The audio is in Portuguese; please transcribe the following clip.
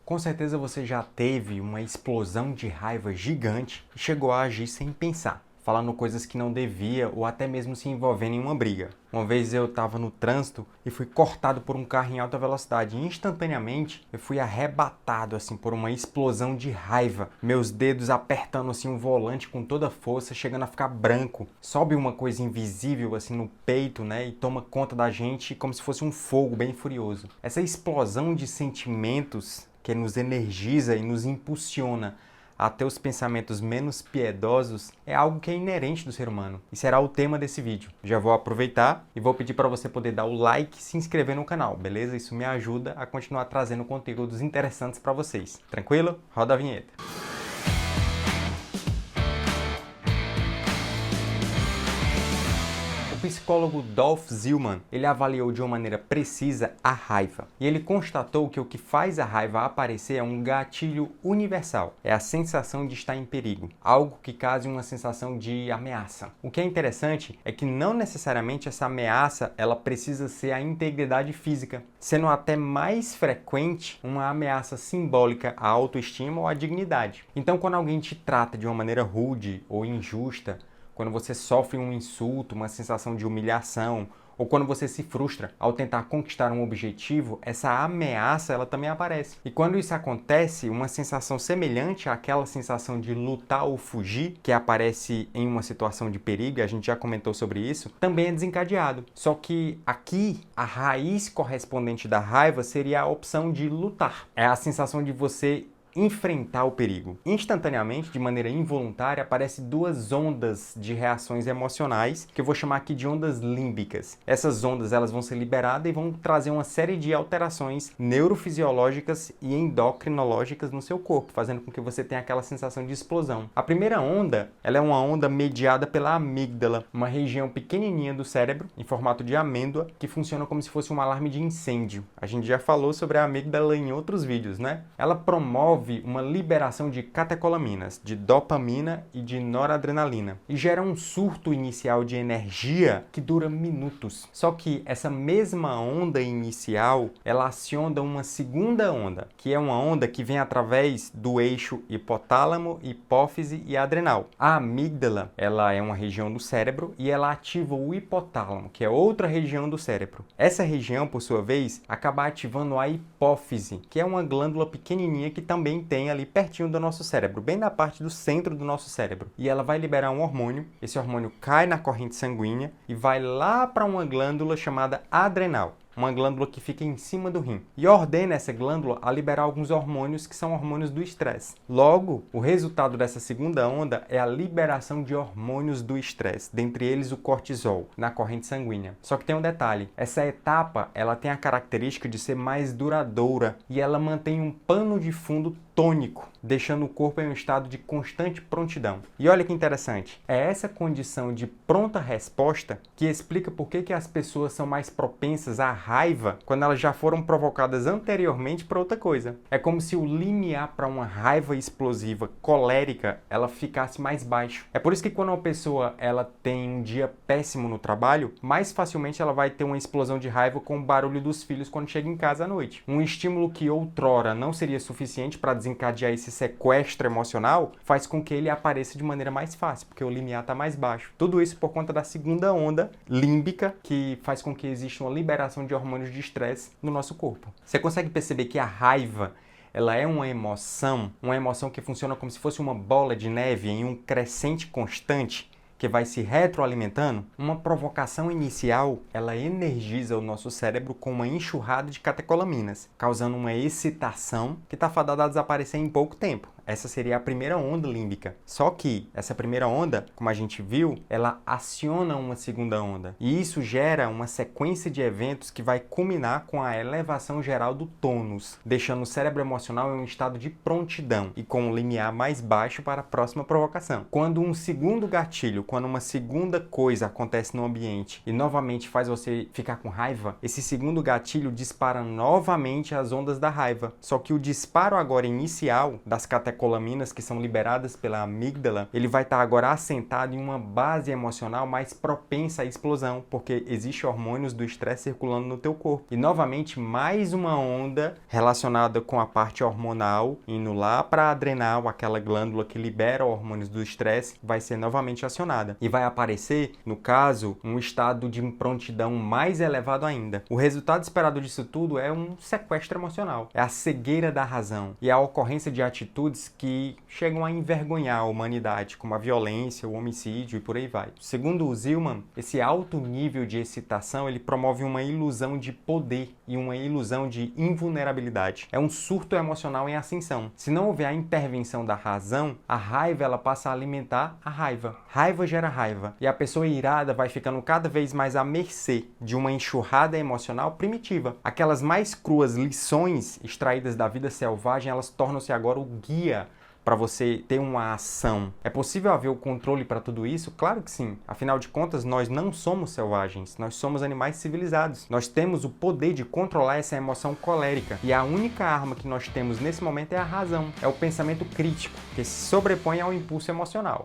Com certeza você já teve uma explosão de raiva gigante e chegou a agir sem pensar, falando coisas que não devia ou até mesmo se envolvendo em uma briga. Uma vez eu estava no trânsito e fui cortado por um carro em alta velocidade e instantaneamente eu fui arrebatado assim por uma explosão de raiva. Meus dedos apertando assim o volante com toda a força, chegando a ficar branco. Sobe uma coisa invisível assim no peito, né, e toma conta da gente como se fosse um fogo bem furioso. Essa explosão de sentimentos que nos energiza e nos impulsiona a ter os pensamentos menos piedosos é algo que é inerente do ser humano e será o tema desse vídeo. Já vou aproveitar e vou pedir para você poder dar o like e se inscrever no canal, beleza? Isso me ajuda a continuar trazendo conteúdos interessantes para vocês. Tranquilo? Roda a vinheta. O psicólogo Dolph Zillman, ele avaliou de uma maneira precisa a raiva. E ele constatou que o que faz a raiva aparecer é um gatilho universal. É a sensação de estar em perigo, algo que cause uma sensação de ameaça. O que é interessante é que não necessariamente essa ameaça ela precisa ser a integridade física, sendo até mais frequente uma ameaça simbólica à autoestima ou à dignidade. Então, quando alguém te trata de uma maneira rude ou injusta, quando você sofre um insulto, uma sensação de humilhação, ou quando você se frustra ao tentar conquistar um objetivo, essa ameaça ela também aparece. E quando isso acontece, uma sensação semelhante àquela sensação de lutar ou fugir, que aparece em uma situação de perigo, e a gente já comentou sobre isso, também é desencadeado. Só que aqui, a raiz correspondente da raiva seria a opção de lutar. É a sensação de você enfrentar o perigo. Instantaneamente, de maneira involuntária, aparecem duas ondas de reações emocionais, que eu vou chamar aqui de ondas límbicas. Essas ondas elas vão ser liberadas e vão trazer uma série de alterações neurofisiológicas e endocrinológicas no seu corpo, fazendo com que você tenha aquela sensação de explosão. A primeira onda, ela é uma onda mediada pela amígdala, uma região pequenininha do cérebro, em formato de amêndoa, que funciona como se fosse um alarme de incêndio. A gente já falou sobre a amígdala em outros vídeos, né? Ela promove uma liberação de catecolaminas, de dopamina e de noradrenalina e gera um surto inicial de energia que dura minutos. Só que essa mesma onda inicial, ela aciona uma segunda onda, que é uma onda que vem através do eixo hipotálamo, hipófise e adrenal. A amígdala, ela é uma região do cérebro e ela ativa o hipotálamo, que é outra região do cérebro. Essa região, por sua vez, acaba ativando a hipófise, que é uma glândula pequenininha que também tem ali pertinho do nosso cérebro, bem na parte do centro do nosso cérebro. E ela vai liberar um hormônio, esse hormônio cai na corrente sanguínea e vai lá para uma glândula chamada adrenal. Uma glândula que fica em cima do rim. E ordena essa glândula a liberar alguns hormônios que são hormônios do estresse. Logo, o resultado dessa segunda onda é a liberação de hormônios do estresse, dentre eles o cortisol, na corrente sanguínea. Só que tem um detalhe, essa etapa ela tem a característica de ser mais duradoura e ela mantém um pano de fundo tônico, deixando o corpo em um estado de constante prontidão. E olha que interessante, é essa condição de pronta resposta que explica por que as pessoas são mais propensas à raiva quando elas já foram provocadas anteriormente por outra coisa. É como se o limiar para uma raiva explosiva, colérica, ela ficasse mais baixo. É por isso que quando uma pessoa ela tem um dia péssimo no trabalho, mais facilmente ela vai ter uma explosão de raiva com o barulho dos filhos quando chega em casa à noite. Um estímulo que outrora não seria suficiente para desencadear esse sequestro emocional, faz com que ele apareça de maneira mais fácil, porque o limiar está mais baixo. Tudo isso por conta da segunda onda límbica, que faz com que exista uma liberação de hormônios de estresse no nosso corpo. Você consegue perceber que a raiva ela é uma emoção que funciona como se fosse uma bola de neve em um crescente constante, que vai se retroalimentando? Uma provocação inicial, ela energiza o nosso cérebro com uma enxurrada de catecolaminas, causando uma excitação que está fadada a desaparecer em pouco tempo. Essa seria a primeira onda límbica. Só que essa primeira onda, como a gente viu, ela aciona uma segunda onda. E isso gera uma sequência de eventos que vai culminar com a elevação geral do tônus, deixando o cérebro emocional em um estado de prontidão e com um limiar mais baixo para a próxima provocação. Quando um segundo gatilho, quando uma segunda coisa acontece no ambiente e novamente faz você ficar com raiva, esse segundo gatilho dispara novamente as ondas da raiva. Só que o disparo agora inicial das catecolaminas catecolaminas que são liberadas pela amígdala, ele vai estar agora assentado em uma base emocional mais propensa à explosão, porque existe hormônios do estresse circulando no teu corpo. E novamente, mais uma onda relacionada com a parte hormonal, indo lá para a adrenal, aquela glândula que libera hormônios do estresse, vai ser novamente acionada. E vai aparecer, no caso, um estado de prontidão mais elevado ainda. O resultado esperado disso tudo é um sequestro emocional, é a cegueira da razão e a ocorrência de atitudes que chegam a envergonhar a humanidade, como a violência, o homicídio e por aí vai. Segundo o Zielman, esse alto nível de excitação ele promove uma ilusão de poder e uma ilusão de invulnerabilidade. É um surto emocional em ascensão. Se não houver a intervenção da razão, a raiva ela passa a alimentar a raiva. Raiva gera raiva e a pessoa irada vai ficando cada vez mais à mercê de uma enxurrada emocional primitiva. Aquelas mais cruas lições extraídas da vida selvagem, elas tornam-se agora o guia para você ter uma ação. É possível haver o controle para tudo isso? Claro que sim. Afinal de contas, nós não somos selvagens, nós somos animais civilizados. Nós temos o poder de controlar essa emoção colérica. E a única arma que nós temos nesse momento é a razão, é o pensamento crítico, que se sobrepõe ao impulso emocional.